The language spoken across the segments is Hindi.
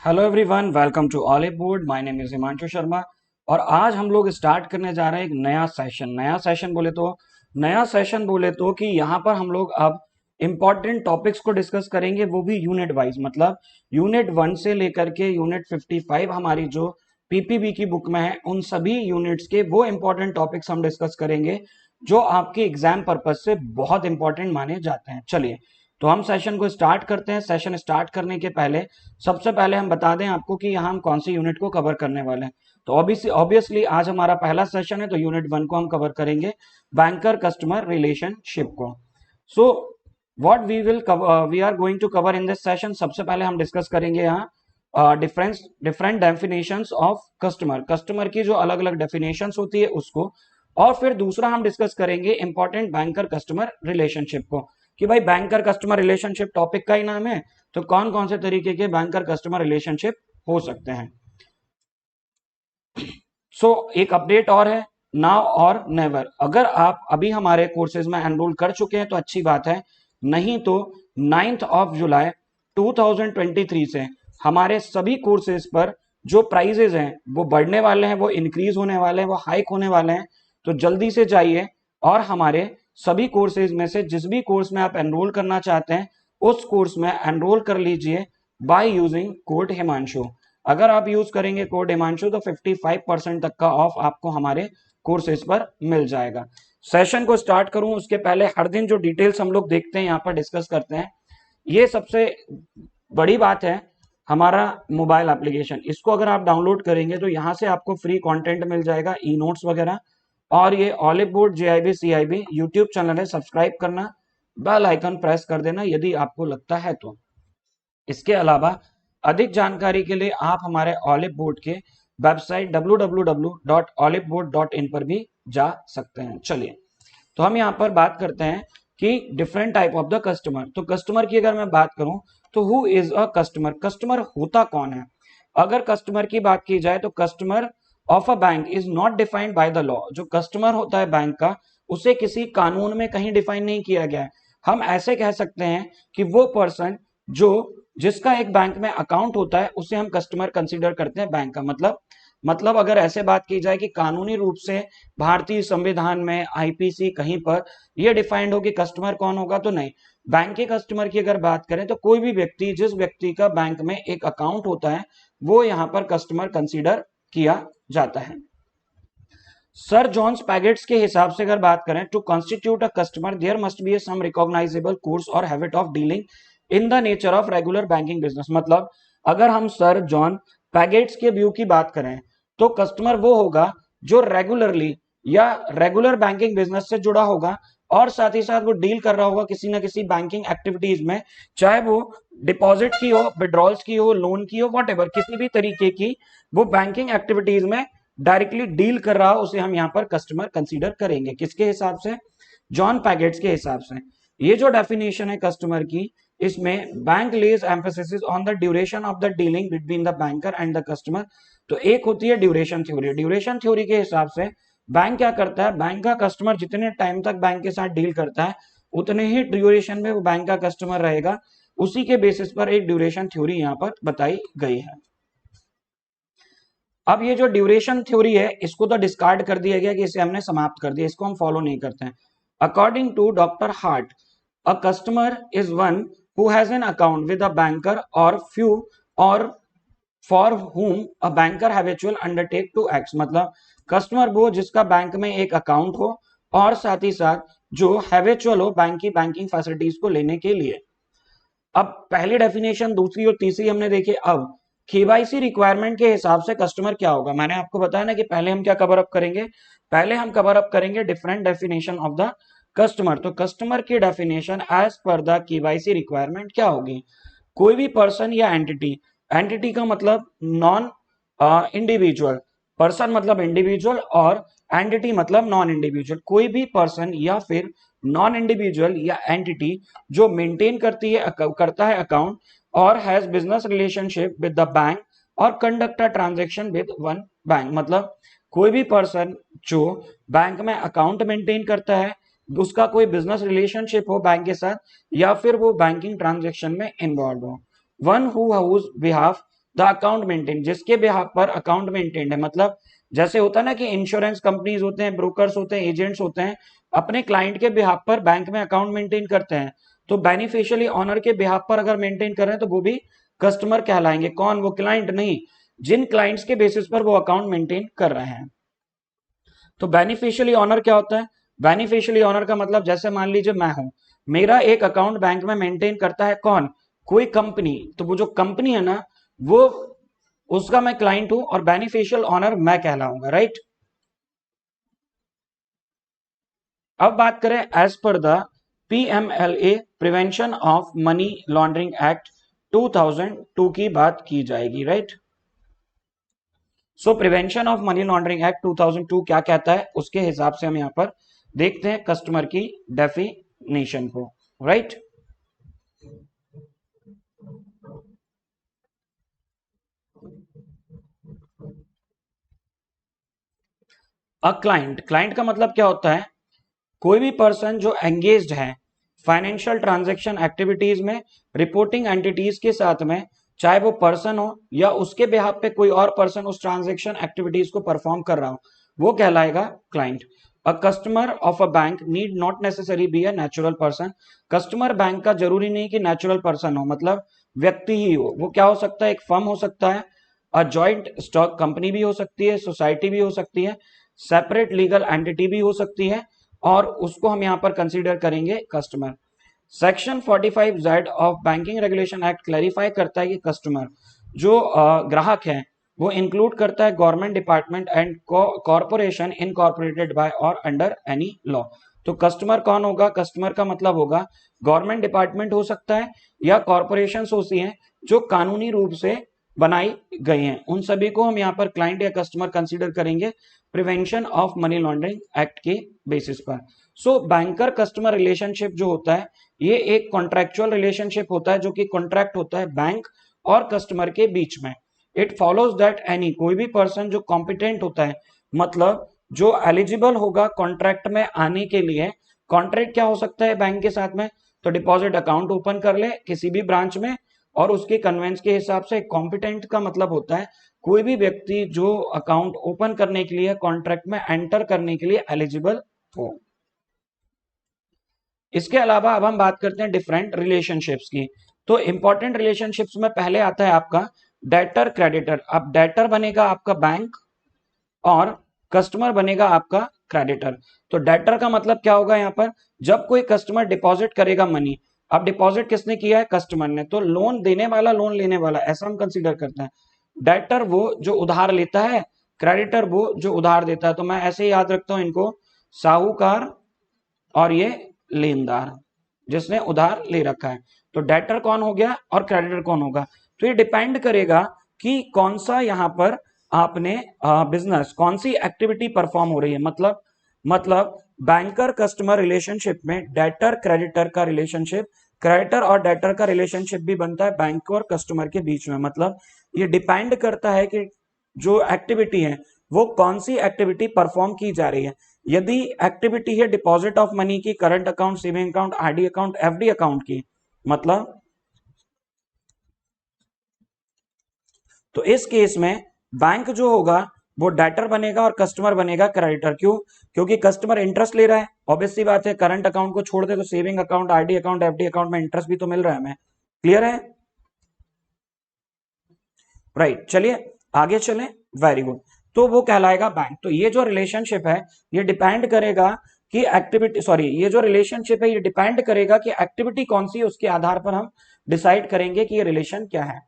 Hello everyone, welcome to Olive Board. My name is Himanshu Sharma और आज हम लोग स्टार्ट करने जा रहे हैं एक नया सेशन बोले तो कि यहाँ पर हम लोग अब इम्पोर्टेंट टॉपिक्स को डिस्कस करेंगे, वो भी यूनिट वाइज। मतलब यूनिट 1 से लेकर के यूनिट 55 हमारी जो पीपीबी की बुक में है, उन सभी यूनिट्स के वो इम्पोर्टेंट टॉपिक्स हम डिस्कस करेंगे जो आपके एग्जाम पर्पज से बहुत इंपॉर्टेंट माने जाते हैं। चलिए, तो हम सेशन को स्टार्ट करते हैं। सेशन स्टार्ट करने के पहले सबसे पहले हम बता दें आपको कि यहाँ हम कौन सी यूनिट को कवर करने वाले हैं। तो ऑब्वियसली आज हमारा पहला सेशन है, तो यूनिट 1 को हम कवर करेंगे, बैंकर कस्टमर रिलेशनशिप को। So what we are going to cover in this session. सबसे पहले हम डिस्कस करेंगे यहाँ different definitions of customer, customer की जो अलग अलग डेफिनेशंस होती है उसको। और फिर दूसरा हम डिस्कस करेंगे इंपॉर्टेंट बैंकर कस्टमर रिलेशनशिप को, कि भाई बैंकर कस्टमर रिलेशनशिप टॉपिक का ही नाम है, तो कौन कौन से तरीके के बैंकर कस्टमर रिलेशनशिप हो सकते हैं। एक अपडेट और है, नाउ और नेवर। अगर आप अभी हमारे कोर्सेज में एनरोल कर चुके हैं तो अच्छी बात है, नहीं तो 9 जुलाई 2023 से हमारे सभी कोर्सेज पर जो प्राइजेज हैं वो बढ़ने वाले हैं, वो इंक्रीज होने वाले हैं, वो हाइक होने वाले हैं। तो जल्दी से जाइए और हमारे सभी कोर्सेज में से जिस भी कोर्स में आप एनरोल करना चाहते हैं उस कोर्स में एनरोल कर लीजिए बाय यूजिंग कोड हिमांशु। अगर आप यूज करेंगे कोड हिमांशु तो 55% तक का ऑफ आपको हमारे कोर्सेज पर मिल जाएगा। सेशन को स्टार्ट करूं उसके पहले हर दिन जो डिटेल्स हम लोग देखते हैं यहाँ पर डिस्कस करते हैं, ये सबसे बड़ी बात है। हमारा मोबाइल एप्लीकेशन, इसको अगर आप डाउनलोड करेंगे तो यहाँ से आपको फ्री कंटेंट मिल जाएगा, ई नोट्स वगैरह। और ये olive board JIB CIB YouTube channel है, सब्सक्राइब करना, बेल आइकन प्रेस कर देना यदि आपको लगता है तो। इसके अलावा अधिक जानकारी के लिए आप हमारे ऑलिव बोर्ड के वेबसाइट www.oliveboard.in पर भी जा सकते हैं। चलिए, तो हम यहाँ पर बात करते हैं कि different type of the customer. तो कस्टमर की अगर मैं बात करूं तो who is a customer, customer होता कौन है। अगर कस्टमर की बात की जाए तो customer of a bank is not defined by the law. जो कस्टमर होता है बैंक का, उसे किसी कानून में कहीं डिफाइन नहीं किया गया है। हम ऐसे कह सकते हैं कि वो पर्सन जो जिसका एक बैंक में अकाउंट होता है उसे हम कस्टमर कंसीडर करते हैं बैंक का। मतलब अगर ऐसे बात की जाए कि कानूनी रूप से भारतीय संविधान में आईपीसी कहीं पर यह डिफाइंड हो कि कस्टमर कौन होगा, तो नहीं। बैंक के कस्टमर की अगर बात करें तो कोई भी व्यक्ति, जिस व्यक्ति का बैंक में एक अकाउंट होता है, वो यहाँ पर कस्टमर कंसीडर किया जाता है। सर जॉन पैगेट्स के हिसाब से अगर बात करें, to constitute a customer there must be some recognizable course और habit of dealing in the nature of regular banking business. मतलब अगर हम सर जॉन पैगेट्स के व्यू की बात करें तो कस्टमर वो होगा जो रेगुलर बैंकिंग बिजनेस से जुड़ा होगा और साथ ही साथ वो डील कर रहा होगा किसी ना किसी बैंकिंग एक्टिविटीज में, चाहे वो डिपॉजिट की हो, विड्रॉल्स की हो, लोन की हो, वॉट किसी भी तरीके की वो बैंकिंग एक्टिविटीज में डायरेक्टली डील कर रहा हो, उसे हम यहाँ पर कस्टमर कंसीडर करेंगे। किसके हिसाब से? जॉन पैगेट्स के हिसाब से। ये जो डेफिनेशन है कस्टमर की, इसमें bank lays emphasis on the duration of the dealing between the banker and the customer. तो एक होती है ड्यूरेशन थ्योरी। ड्यूरेशन थ्योरी के हिसाब से बैंक क्या करता है, बैंक का कस्टमर जितने टाइम तक बैंक के साथ डील करता है उतने ही ड्यूरेशन में वो बैंक का कस्टमर रहेगा। उसी के बेसिस पर एक ड्यूरेशन थ्योरी यहाँ पर बताई गई है। अब ये जो ड्यूरेशन थ्योरी है इसको तो डिस्कार्ड कर दिया गया कि इसे हमने समाप्त कर दिया, इसको हम फॉलो नहीं करते हैं। According to doctor Hart, a customer is one who has an account with a banker or few or for whom a banker habitual undertake to act. मतलब कस्टमर वो जिसका बैंक में एक अकाउंट हो और साथ ही साथ जो हैबिचुअल हो बैंक की बैंकिंग फैसिलिटीज को लेने के लिए। अब पहली डेफिनेशन, दूसरी और तीसरी हमने देखी। अब केवाईसी रिक्वायरमेंट के हिसाब से कस्टमर क्या होगा। मैंने आपको बताया ना कि पहले हम क्या कवर अप करेंगे, पहले हम कवर अप करेंगे different definition of the customer. तो कस्टमर की डेफिनेशन एज पर द केवाईसी रिक्वायरमेंट क्या होगी? कोई भी पर्सन या एंटिटी, एंटिटी का मतलब नॉन इंडिविजुअल, पर्सन मतलब इंडिविजुअल और एंटिटी मतलब नॉन इंडिविजुअल। कोई भी पर्सन या फिर नॉन इंडिविजुअल या एंटिटी जो मेंटेन करता है अकाउंट और has business relationship with the bank और conduct a transaction with one bank. मतलब कोई भी पर्सन जो बैंक में अकाउंट मेंटेन करता है, उसका कोई बिजनेस रिलेशनशिप हो बैंक के साथ या फिर वो बैंकिंग ट्रांजेक्शन में इन्वॉल्व हो। One who house behalf the account maintain, जिसके बिहाफ पर अकाउंट मेंटेन्ड है। मतलब जैसे होता है ना कि इंश्योरेंस कंपनीज होते हैं, ब्रोकर्स होते हैं, एजेंट्स होते हैं, अपने क्लाइंट के बिहाफ पर बैंक में अकाउंट मेंटेन करते हैं, तो बेनिफिशियली ऑनर के बिहाफ पर अगर मेंटेन कर रहे हैं तो वो भी कस्टमर कहलाएंगे। कौन? वो क्लाइंट नहीं, जिन क्लाइंट्स के बेसिस पर वो अकाउंट मेंटेन कर रहे हैं। तो बेनिफिशियली ऑनर क्या होता है? बेनिफिशियली ऑनर का मतलब जैसे मान लीजिए मैं हूं, मेरा एक अकाउंट बैंक में मेंटेन करता है कौन? कोई कंपनी, तो वो जो कंपनी है ना, वो उसका मैं क्लाइंट हूं और बेनिफिशियल ऑनर मैं कहलाऊंगा, राइट। अब बात करें एज पर the PMLA, prevention of money laundering act 2002 की बात की जाएगी, right. So prevention of money laundering act 2002 क्या कहता है, उसके हिसाब से हम यहां पर देखते हैं कस्टमर की डेफिनेशन को, राइट। अ क्लाइंट, क्लाइंट का मतलब क्या होता है? कोई भी पर्सन जो एंगेज्ड है फाइनेंशियल ट्रांजैक्शन एक्टिविटीज में रिपोर्टिंग एंटिटीज के साथ में, चाहे वो पर्सन हो या उसके बिहाफ पे कोई और पर्सन उस ट्रांजैक्शन एक्टिविटीज को परफॉर्म कर रहा हो, वो कहलाएगा client. A customer of a bank need not necessary be a natural person. Customer bank का जरूरी नहीं कि नेचुरल पर्सन हो, मतलब व्यक्ति ही हो। वो क्या हो सकता है? एक फर्म हो सकता है, अ जॉइंट स्टॉक कंपनी भी हो सकती है, सोसाइटी भी हो सकती है, सेपरेट लीगल एंटिटी भी हो सकती है, और उसको हम यहां पर कंसीडर करेंगे customer. Section 45Z of banking regulation act clarify करता है कि कस्टमर जो ग्राहक है वो इंक्लूड करता है government department and corporation incorporated by or under any law. तो कस्टमर कौन होगा? कस्टमर का मतलब होगा गवर्नमेंट डिपार्टमेंट हो सकता है या कॉर्पोरेशन होती हैं जो कानूनी रूप से बनाई गई हैं, उन सभी को हम यहाँ पर क्लाइंट या कस्टमर कंसीडर करेंगे prevention of money laundering act के बेसिस पर। सो बैंकर कस्टमर रिलेशनशिप जो होता है ये एक कॉन्ट्रेक्चुअल रिलेशनशिप होता है, जो कि कॉन्ट्रैक्ट होता है बैंक और कस्टमर के बीच में। इट फॉलोज दैट एनी, कोई भी पर्सन जो कॉम्पिटेंट होता है, मतलब जो एलिजिबल होगा कॉन्ट्रैक्ट में आने के लिए। कॉन्ट्रैक्ट क्या हो सकता है बैंक के साथ में? तो डिपॉजिट अकाउंट ओपन कर ले किसी भी ब्रांच में, और उसके कन्वेंस के हिसाब से कॉम्पिटेंट का मतलब होता है कोई भी व्यक्ति जो अकाउंट ओपन करने के लिए कॉन्ट्रैक्ट में एंटर करने के लिए एलिजिबल हो। इसके अलावा अब हम बात करते हैं डिफरेंट रिलेशनशिप्स की। तो इंपॉर्टेंट रिलेशनशिप्स में पहले आता है आपका डेटर क्रेडिटर। अब डेटर बनेगा आपका बैंक और कस्टमर बनेगा आपका क्रेडिटर। तो डेटर का मतलब क्या होगा यहाँ पर? जब कोई कस्टमर डिपॉजिट करेगा मनी, अब डिपॉजिट किसने किया है? कस्टमर ने। तो लोन देने वाला लोन लेने वाला, ऐसा हम कंसीडर करते हैं। डेटर वो जो उधार लेता है, क्रेडिटर वो जो उधार देता है। तो मैं ऐसे ही याद रखता हूं इनको, साहूकार और ये लेनदार जिसने उधार ले रखा है। तो डेटर कौन हो गया और क्रेडिटर कौन होगा? तो ये डिपेंड करेगा कि कौन सा यहां पर आपने बिजनेस, कौन सी एक्टिविटी परफॉर्म हो रही है। मतलब बैंकर कस्टमर रिलेशनशिप में डेटर क्रेडिटर का रिलेशनशिप, क्रेडिटर और डेटर का रिलेशनशिप भी बनता है बैंक और कस्टमर के बीच में। मतलब ये डिपेंड करता है कि जो एक्टिविटी है वो कौन सी एक्टिविटी परफॉर्म की जा रही है। यदि एक्टिविटी है डिपॉजिट ऑफ मनी की, current account, saving account, RD account, FD account की, मतलब तो इस केस में बैंक जो होगा वो डेटर बनेगा और कस्टमर बनेगा क्रेडिटर। क्यों? क्योंकि कस्टमर इंटरेस्ट ले रहा है, ऑब्वियस सी बात है। करंट अकाउंट को छोड़ दे तो saving account, RD account, FD account में इंटरेस्ट भी तो मिल रहा है हमें। क्लियर है? राइट, चलिए आगे चलें। Very good. तो वो कहलाएगा बैंक। तो ये जो रिलेशनशिप है ये डिपेंड करेगा कि एक्टिविटी, सॉरी, ये जो रिलेशनशिप है ये डिपेंड करेगा कि एक्टिविटी कौन सी है, उसके आधार पर हम डिसाइड करेंगे कि ये रिलेशन क्या है।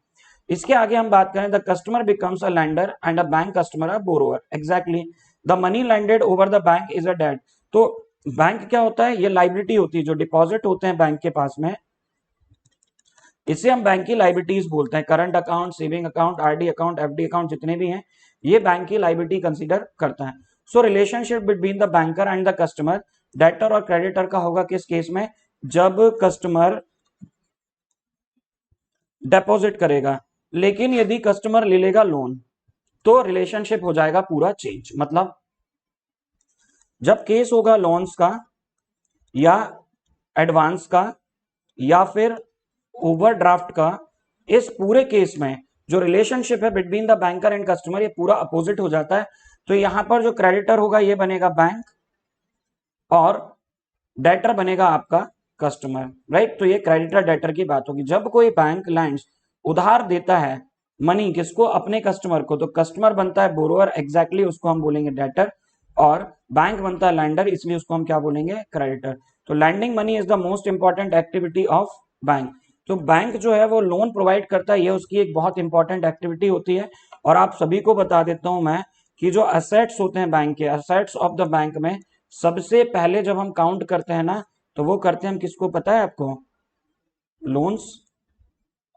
इसके आगे हम बात करें, the customer becomes a lender and a bank customer a borrower. Exactly, the money lended over the bank is a debt. तो बैंक क्या होता है? ये लाइबिलिटी होती है, जो डिपॉजिट होते हैं बैंक के पास में, इसे हम बैंक की लाइबिलिटीज बोलते हैं। Current account, saving account, RD account, FD account जितने भी हैं ये बैंक की लाइबिलिटी कंसीडर करता है। So relationship between the banker and the customer, debtor और क्रेडिटर का होगा किस केस में? जब कस्टमर डिपॉजिट करेगा, लेकिन यदि कस्टमर ले लेगा लोन तो रिलेशनशिप हो जाएगा पूरा चेंज। मतलब जब केस होगा लोन्स का या एडवांस का या फिर ओवरड्राफ्ट का, इस पूरे केस में जो रिलेशनशिप है between the banker and customer ये पूरा अपोजिट हो जाता है। तो यहां पर जो क्रेडिटर होगा ये बनेगा बैंक और डेटर बनेगा आपका कस्टमर, राइट। तो ये क्रेडिटर डेटर की बात होगी। जब कोई बैंक लैंड्स उधार देता है मनी किसको, अपने कस्टमर को, तो कस्टमर बनता है बोरोअर, एग्जैक्टली उसको हम बोलेंगे डेटर, और बैंक बनता है लैंडर, इसलिए उसको हम क्या बोलेंगे, क्रेडिटर। तो lending money is the most important activity of bank. तो बैंक जो है वो लोन प्रोवाइड करता है, ये उसकी एक बहुत इंपॉर्टेंट एक्टिविटी होती है। और आप सभी को बता देता हूं मैं कि जो असेट्स होते हैं बैंक के, असेट्स ऑफ द बैंक में सबसे पहले जब हम काउंट करते हैं ना, तो वो करते हैं हम किसको, पता है आपको, लोन्स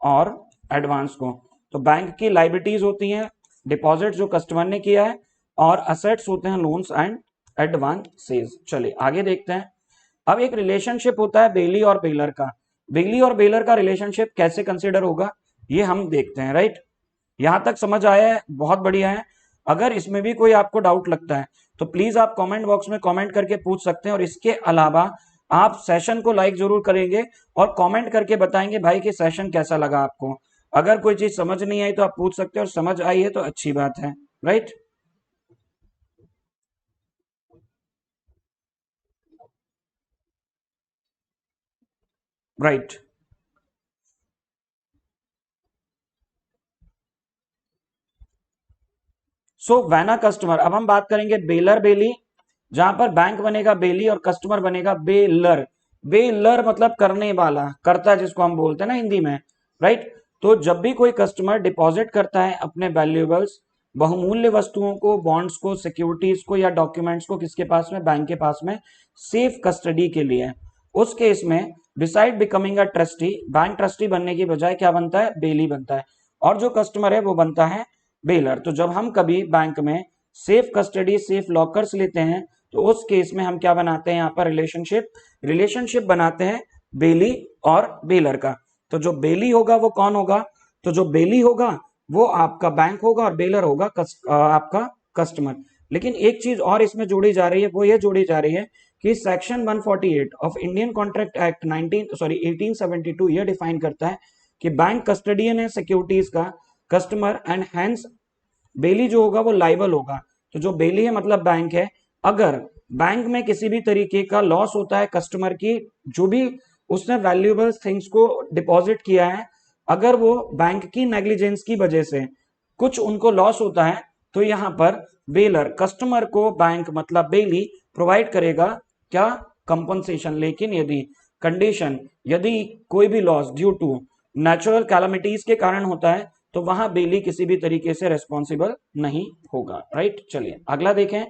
और एडवांस को। तो बैंक की लाइबिलिटीज होती हैं डिपॉजिट जो कस्टमर ने किया है, और असेट्स होते हैं लोन्स एंड एडवांसेस। चलिए आगे देखते हैं। अब एक रिलेशनशिप होता है बेली और बेलर का। बेली और बेलर का रिलेशनशिप कैसे कंसिडर होगा ये हम देखते हैं, राइट। यहां तक समझ आया है, बहुत बढ़िया है। अगर इसमें भी कोई आपको डाउट लगता है तो प्लीज आप कमेंट बॉक्स में कमेंट करके पूछ सकते हैं। और इसके अलावा आप सेशन को लाइक जरूर करेंगे और कमेंट करके बताएंगे भाई कि सेशन कैसा लगा आपको। अगर कोई चीज समझ नहीं आई तो आप पूछ सकते हैं, और समझ आई है तो अच्छी बात है, राइट। राइट। सो वैना कस्टमर, अब हम बात करेंगे बेलर बेली, जहां पर बैंक बनेगा बेली और कस्टमर बनेगा बेलर। बेलर मतलब करने वाला, करता जिसको हम बोलते हैं ना हिंदी में, राइट। तो जब भी कोई कस्टमर डिपॉजिट करता है अपने वैल्यूएबल्स, बहुमूल्य वस्तुओं को, बॉन्ड्स को, सिक्योरिटीज को या डॉक्यूमेंट्स को किसके पास में, बैंक के पास में, सेफ कस्टडी के लिए, उस केस में beside becoming a trustee, bank trustee बनने की बजाय क्या बनता है, बेली बनता है। और जो कस्टमर है वो बनता है बेलर। तो जब हम कभी बैंक में सेफ कस्टडी, सेफ लॉकर्स लेते हैं, तो उस केस में हम क्या बनाते हैं, यहाँ पर रिलेशनशिप बनाते हैं बेली और बेलर का। तो जो बेली होगा वो कौन होगा, तो जो बेली होगा वो आपका बैंक होगा और बेलर होगा आपका कस्टमर। लेकिन एक चीज और इसमें जोड़ी जा रही है, वो ये जोड़ी जा रही है कि section 148 of Indian contract act 1872 ये डिफाइन करता है कि बैंक कस्टडियन है सिक्योरिटीज का, कस्टमर, एंड हैंस बेली जो होगा वो लाइबल होगा। तो जो बेली है मतलब बैंक है। अगर बैंक में किसी भी तरीके का लॉस होता है कस्टमर की, जो भी उसने वैल्यूएबल थिंग्स को डिपॉजिट किया है, अगर वो बैंक की नेग्लिजेंस की वजह से कुछ उनको लॉस होता है, तो यहां पर बेलर कस्टमर को बैंक मतलब बेली प्रोवाइड करेगा क्या, कंपनसेशन। लेकिन यदि कंडीशन, यदि कोई भी loss due to natural calamities के कारण होता है, तो वहां बेली किसी भी तरीके से रेस्पॉन्सिबल नहीं होगा, राइट। चलिए अगला देखें।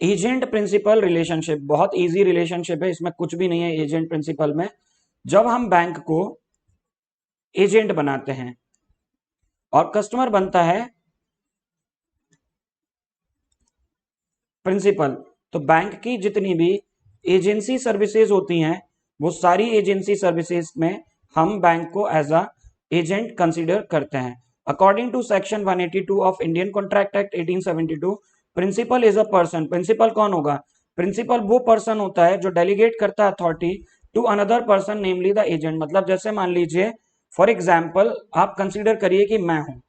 एजेंट प्रिंसिपल रिलेशनशिप बहुत इजी रिलेशनशिप है, इसमें कुछ भी नहीं है एजेंट प्रिंसिपल में। जब हम बैंक को एजेंट बनाते हैं और कस्टमर बनता है प्रिंसिपल, तो बैंक की जितनी भी एजेंसी सर्विसेज होती हैं, वो सारी एजेंसी सर्विसेज में हम बैंक को एज अ एजेंट कंसीडर करते हैं। According to section 182 of Indian contract act 1872, principal is a person. Principal कौन होगा, प्रिंसिपल वो पर्सन होता है जो डेलीगेट करता है authority to another person, namely the agent. मतलब जैसे मान लीजिए फॉर एग्जाम्पल आप कंसीडर करिए कि मैं हूं,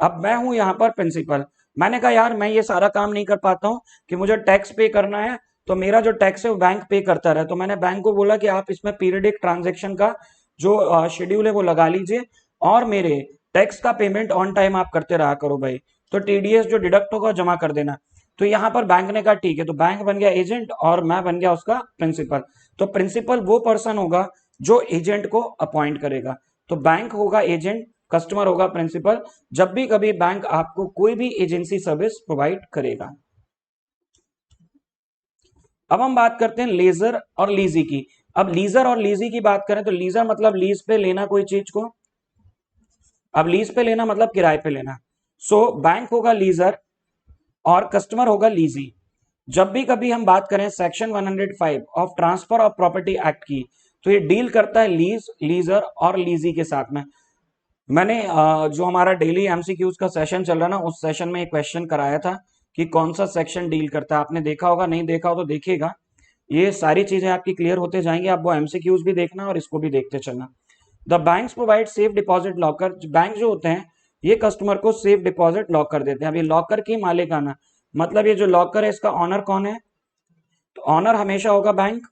अब मैं हूं यहाँ पर प्रिंसिपल, मैंने कहा यार मैं ये सारा काम नहीं कर पाता हूं कि मुझे टैक्स पे करना है, तो मेरा जो टैक्स है वो बैंक पे करता रहे। तो मैंने बैंक को बोला कि आप इसमें पीरियडिक ट्रांजेक्शन का जो शेड्यूल है वो लगा लीजिए, और मेरे टैक्स का पेमेंट ऑन टाइम आप करते रहा करो भाई, तो टीडीएस जो डिडक्ट होगा जमा कर देना। तो यहाँ पर बैंक ने कहा ठीक है, तो बैंक बन गया एजेंट और मैं बन गया उसका प्रिंसिपल। तो प्रिंसिपल वो पर्सन होगा जो एजेंट को अपॉइंट करेगा। तो बैंक होगा एजेंट, कस्टमर होगा प्रिंसिपल, जब भी कभी बैंक आपको कोई भी एजेंसी सर्विस प्रोवाइड करेगा। अब हम बात करते हैं लेजर और लीजी की। अब लीजर और लीजी की बात करें तो लीजर मतलब लीज पे लेना कोई चीज को, अब लीज पे लेना मतलब किराए पे लेना। सो बैंक होगा लीजर और कस्टमर होगा लीजी। जब भी कभी हम बात करें section 105 of transfer of property act की, तो ये डील करता है लीज, लीजर और लीजी के साथ में। मैंने जो हमारा डेली एमसीक्यूज का सेशन चल रहा ना, उस सेशन में एक क्वेश्चन कराया था कि कौन सा सेक्शन डील करता है। आपने देखा होगा, नहीं देखा हो तो देखिएगा, ये सारी चीजें आपकी क्लियर होते जाएंगी। आप वो एमसीक्यूज भी देखना और इसको भी देखते चलना। The banks provide safe deposit locker, bank जो होते हैं ये कस्टमर को सेफ डिपॉजिट लॉक कर देते हैं। अब ये लॉकर की मालिकाना, मतलब ये जो लॉकर है इसका ऑनर कौन है? तो ऑनर हमेशा होगा बैंक।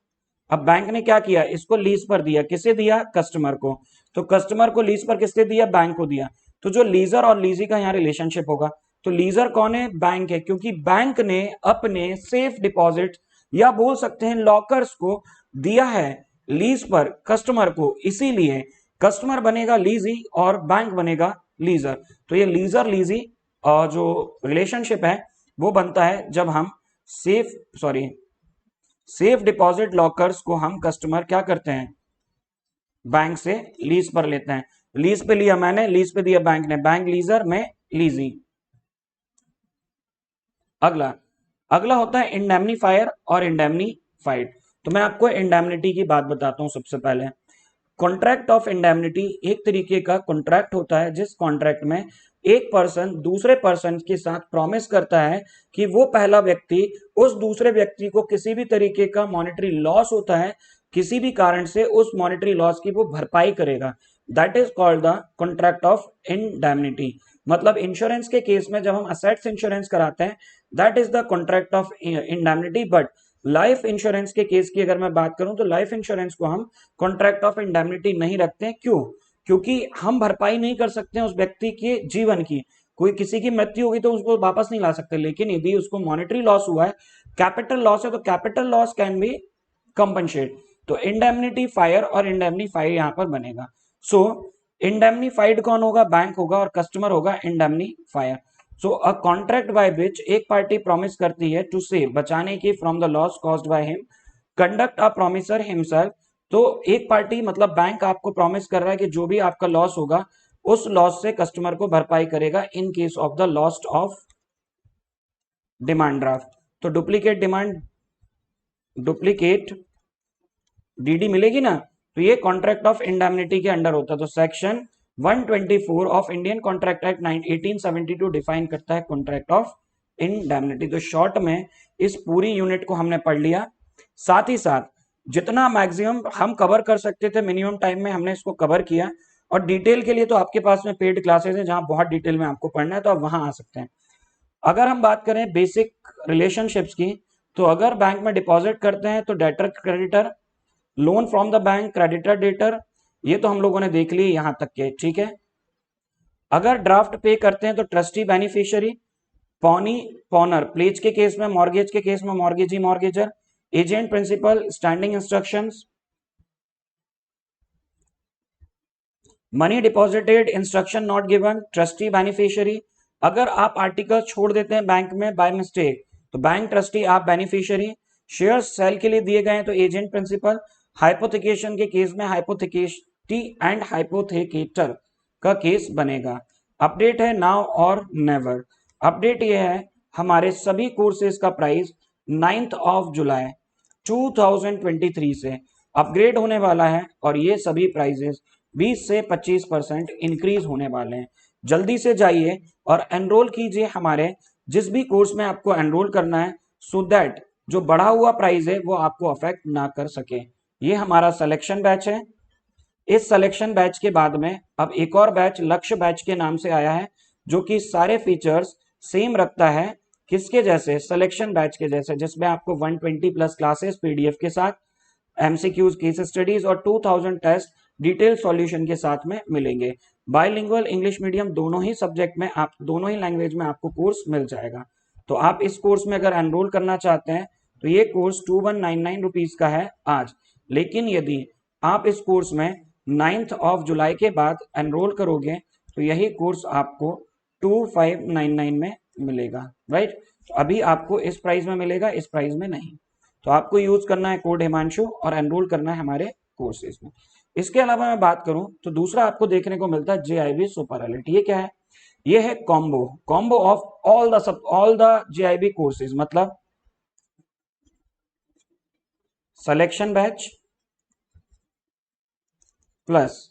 अब बैंक ने क्या किया, इसको लीज पर दिया, किसे दिया? कस्टमर को। तो कस्टमर को लीज पर किसने दिया? बैंक को दिया। तो जो लीजर और लीजी का यहाँ रिलेशनशिप होगा, तो लीजर कौन है? बैंक है, क्योंकि बैंक ने अपने सेफ डिपॉजिट या बोल सकते हैं लॉकर्स को दिया है लीज पर कस्टमर को, इसीलिए कस्टमर बनेगा लीजी और बैंक बनेगा लीजर। तो ये लीजर लीजी जो रिलेशनशिप है वो बनता है जब हम सेफ डिपॉजिट लॉकर्स को हम कस्टमर क्या करते हैं? बैंक से लीज पर लेते हैं। लीज पे लिया मैंने, लीज पे दिया बैंक ने, बैंक लीजर में लीजी। अगला अगला होता है इंडेमनीफायर और इंडेमनीफाइड। तो मैं आपको इंडेमनिटी की बात बताता हूं सबसे पहले। कॉन्ट्रैक्ट ऑफ इंडेमनिटी एक तरीके का कॉन्ट्रैक्ट होता है जिस कॉन्ट्रैक्ट में एक पर्सन दूसरे पर्सन के साथ प्रॉमिस करता है कि वो पहला व्यक्ति उस दूसरे व्यक्ति को किसी भी तरीके का मॉनेटरी लॉस होता है, किसी भी कारण से उस मॉनेटरी लॉस की वो भरपाई करेगा। That is called the contract of indemnity. मतलब इंश्योरेंस के केस में जब हम असेट्स इंश्योरेंस कराते हैं that is the contract of indemnity. But life insurance के केस की अगर मैं बात करूं तो लाइफ इंश्योरेंस को हम कॉन्ट्रैक्ट ऑफ इंडेमनिटी नहीं रखते हैं। क्यों? क्योंकि हम भरपाई नहीं कर सकते हैं उस व्यक्ति के जीवन की। कोई किसी की मृत्यु होगी तो उसको वापस नहीं ला सकते, लेकिन यदि उसको मॉनेटरी लॉस हुआ है, कैपिटल लॉस है, तो capital loss can be compensate. तो इंडेमनिटी फायर और इंडेमनीफाइड यहां पर बनेगा। सो इंडेमनीफाइड कौन होगा? बैंक होगा, और कस्टमर होगा indemnifier. So a contract by which एक पार्टी प्रॉमिस करती है टू सेव, बचाने की, from the loss caused by him, conduct a promiser himself. तो एक पार्टी मतलब बैंक आपको प्रॉमिस कर रहा है कि जो भी आपका लॉस होगा उस लॉस से कस्टमर को भरपाई करेगा in case of the loss of demand draft. तो डुप्लीकेट डीडी मिलेगी ना, तो ये कॉन्ट्रैक्ट ऑफ इंडेमनिटी के अंडर होता है। तो section 124 of Indian contract act 1872 define करता है कॉन्ट्रैक्ट ऑफ इंडेमनिटी। तो शॉर्ट में इस पूरी यूनिट को हमने पढ़ लिया। साथ ही साथ जितना मैक्सिमम हम कवर कर सकते थे मिनिमम टाइम में हमने इसको कवर किया। और डिटेल के लिए तो आपके पास में पेड क्लासेस हैं जहां बहुत डिटेल में आपको पढ़ना है, तो आप वहां आ सकते हैं। अगर हम बात करें बेसिक रिलेशनशिप्स की, तो अगर बैंक में डिपॉजिट करते हैं तो debtor creditor, loan from the bank creditor debtor, ये तो हम लोगों ने देख ली यहां तक के, ठीक है। अगर ड्राफ्ट पे करते हैं तो trustee beneficiary, pawnee pawnor, pledge के केस में, मॉर्गेज के केस में mortgagee mortgagor, agent principal, standing instructions, money deposited, instruction not given, trustee beneficiary. अगर आप आर्टिकल छोड़ देते हैं बैंक में बाय मिस्टेक तो बैंक ट्रस्टी, आप बेनिफिशियरी। शेयर सेल के लिए दिए गए हैं तो एजेंट प्रिंसिपल। हाइपोथिकेशन के केस में हाइपोथिकेटी एंड हाइपोथेकेटर का केस बनेगा। अपडेट है नाउ और नेवर। अपडेट ये है हमारे सभी कोर्सेज का प्राइस 9th ऑफ जुलाई 2023 से अपग्रेड होने वाला है, और ये सभी प्राइजेस 20 से 25% इंक्रीज होने वाले हैं। जल्दी से जाइए और एनरोल कीजिए हमारे जिस भी कोर्स में आपको एनरोल करना है, सो दैट जो बढ़ा हुआ प्राइस है वो आपको अफेक्ट ना कर सके। ये हमारा सिलेक्शन बैच है। इस सिलेक्शन बैच के बाद में अब एक और बैच लक्ष्य बैच के नाम से आया है, जो कि सारे फीचर्स सेम रखता है किसके जैसे? सिलेक्शन बैच के जैसे, जिसमें आपको 120 प्लस क्लासेस पीडीएफ के साथ, एमसीक्यूज, केस स्टडीज और 2000 टेस्ट डिटेल सॉल्यूशन के साथ में मिलेंगे। बायलिंगुअल इंग्लिश मीडियम दोनों ही सब्जेक्ट में, आप दोनों ही लैंग्वेज में आपको कोर्स मिल जाएगा। तो आप इस कोर्स में अगर एनरोल करना चाहते हैं तो ये कोर्स 2199 रुपीज का है आज। लेकिन यदि आप इस कोर्स में 9th ऑफ जुलाई के बाद एनरोल करोगे तो यही कोर्स आपको 2599 में मिलेगा, राइट। तो अभी आपको इस प्राइस में मिलेगा, इस प्राइस में नहीं। तो आपको यूज करना है कोड हिमांशु और एनरोल करना है हमारे कोर्सेज में। इसके अलावा मैं बात करूं तो दूसरा आपको देखने को मिलता है जेआईबी सुपर अलर्ट। ये क्या है? ये है combo of all the JIB courses, मतलब selection batch plus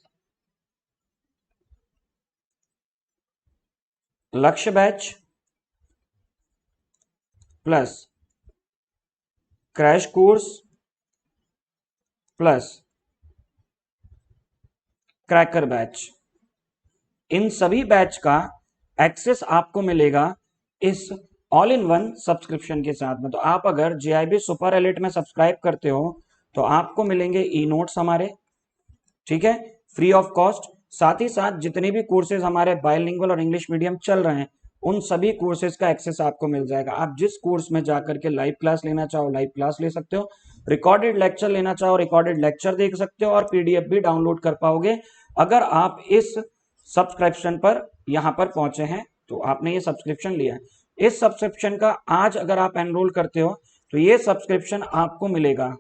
Lakshya batch plus crash course plus cracker batch, इन सभी बैच का एक्सेस आपको मिलेगा इस ऑल इन वन सब्सक्रिप्शन के साथ में। तो आप अगर JIB सुपर एलिट में सब्सक्राइब करते हो तो आपको मिलेंगे ई नोट्स हमारे, ठीक है, फ्री ऑफ कॉस्ट। साथ ही साथ जितने भी कोर्सेज हमारे बायलिंगुअल और इंग्लिश मीडियम चल रहे हैं उन सभी कोर्सेज का एक्सेस आपको मिल जाएगा। आप जिस कोर्स में जाकर के लाइव क्लास लेना चाहो लाइव क्लास ले सकते हो, रिकॉर्डेड लेक्चर लेना चाहो रिकॉर्डेड लेक्चर देख सकते हो, और PDF भी डाउनलोड कर पाओगे अगर आप इस सब्सक्रिप्शन पर यहां पर पहुंचे हैं तो आपने ये सब्सक्रिप्शन लिया है। इस सब्सक्रिप्शन का आज अगर आप एनरोल करते हो तो ये सब्सक्रिप्शन आपको मिलेगा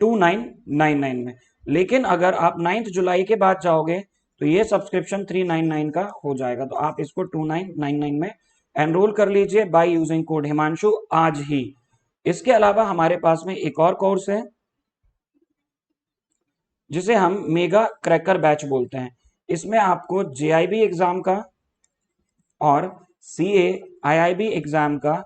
2999 में, लेकिन अगर आप 9 जुलाई के बाद जाओगे तो ये सब्सक्रिप्शन 399 का हो जाएगा। तो आप इसको 2999 में एनरोल कर लीजिए बाय यूजिंग कोड हिमांशु आज ही। इसके अलावा हमारे पास में एक और कोर्स है जिसे हम मेगा क्रैकर बैच बोलते हैं। इसमें आपको JIB एग्जाम का और CA IIB एग्जाम का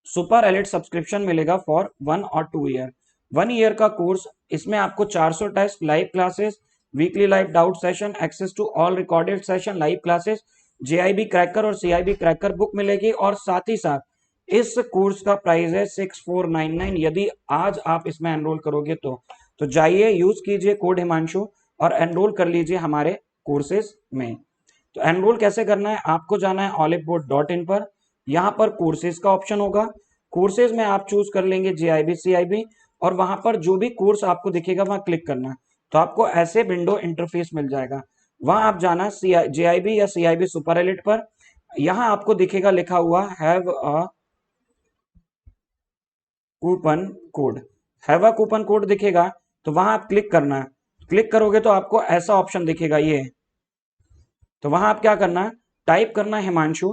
सुपर एलिट सब्सक्रिप्शन मिलेगा फॉर 1 और 2 ईयर। 1 ईयर का कोर्स, इसमें आपको 400 test, live classes, weekly live doubt session, access to all recorded session, live classes, JIB cracker और CIB क्रैकर बुक मिलेगी। और साथ ही साथ इस कोर्स का प्राइस है 6499 यदि आज आप इसमें एनरोल करोगे तो जाइए यूज कीजिए कोड हिमांशु और एनरोल कर लीजिए हमारे कोर्सेज में। तो एनरोल कैसे करना है, आपको जाना है oliveboard.in पर, यहाँ पर कोर्सेज का ऑप्शन होगा। कोर्सेज में आप चूज कर लेंगे JIB CIB और वहां पर जो भी कोर्स आपको दिखेगा वहां क्लिक करना है तो आपको ऐसे विंडो इंटरफेस मिल जाएगा। वहां आप जाना JIB या CIB सुपर एलिट पर, यहां आपको दिखेगा लिखा हुआ have a coupon code, have a coupon code दिखेगा तो वहां आप क्लिक करना है। क्लिक करोगे तो आपको ऐसा ऑप्शन दिखेगा ये, तो वहां आप क्या करना है, टाइप करना है हिमांशु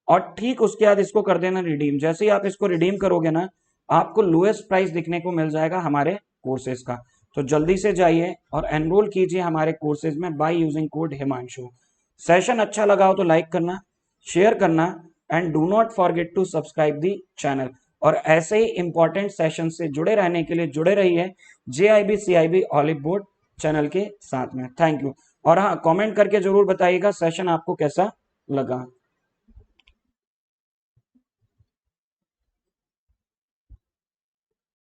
और ठीक उसके बाद इसको कर देना रिडीम। जैसे ही आप इसको रिडीम करोगे ना आपको लोएस्ट प्राइस दिखने को मिल जाएगा हमारे कोर्सेज का। तो जल्दी से जाइए और एनरोल कीजिए हमारे कोर्सेज में by using code Himanshu. Session अच्छा लगा हो तो लाइक करना, शेयर करना and do not forget to subscribe the channel. और ऐसे ही इंपॉर्टेंट सेशन से जुड़े रहने के लिए जुड़े रहिए JIB CIB olive board channel के साथ में। Thank you. और हाँ, कमेंट करके जरूर बताइएगा सेशन आपको कैसा लगा।